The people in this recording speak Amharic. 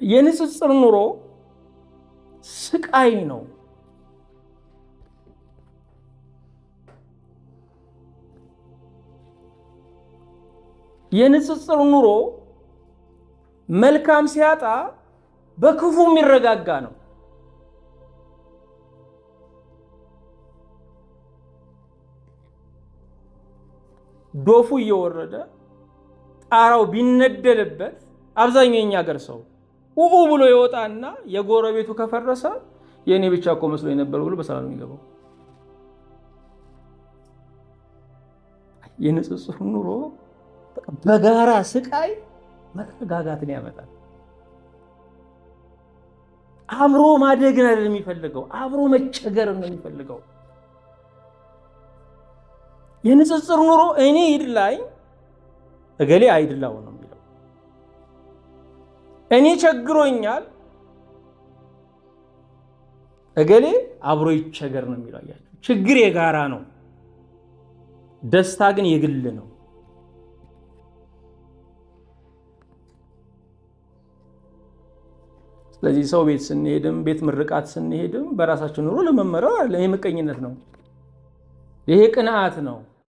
የንጽጽር ኑሮ ስቃይ ነው። የንጽጽር ኑሮ መልካም ሲያጣ በክፉ የሚረጋጋ ነው። ዶፉ እየወረደ ጣራው ቢነደልበት አብዛኛው የኛ ሀገር ሰው ብሎ ይወጣና የጎረቤቱ ከፈረሰ የኔ ብቻ እኮ መስሎ የነበረ ብሎ በሰላም የሚገባው። የንጽጽር ኑሮ በጋራ ስቃይ መረጋጋትን ያመጣል። አብሮ ማደግን አይደለም የሚፈልገው፣ አብሮ መቸገርን ነው የሚፈልገው። የንጽጽር ኑሮ እኔ ይድላኝ እገሌ አይድላው ነው የሚለው። እኔ ቸግሮኛል እገሌ አብሮ ይቸገር ነው የሚለው። አያችሁ፣ ችግር የጋራ ነው፣ ደስታ ግን የግል ነው። ስለዚህ ሰው ቤት ስንሄድም ቤት ምርቃት ስንሄድም በራሳችን ኑሮ ለመመረር አይደለም። ይሄ ምቀኝነት ነው፣ ይሄ ቅንዓት ነው።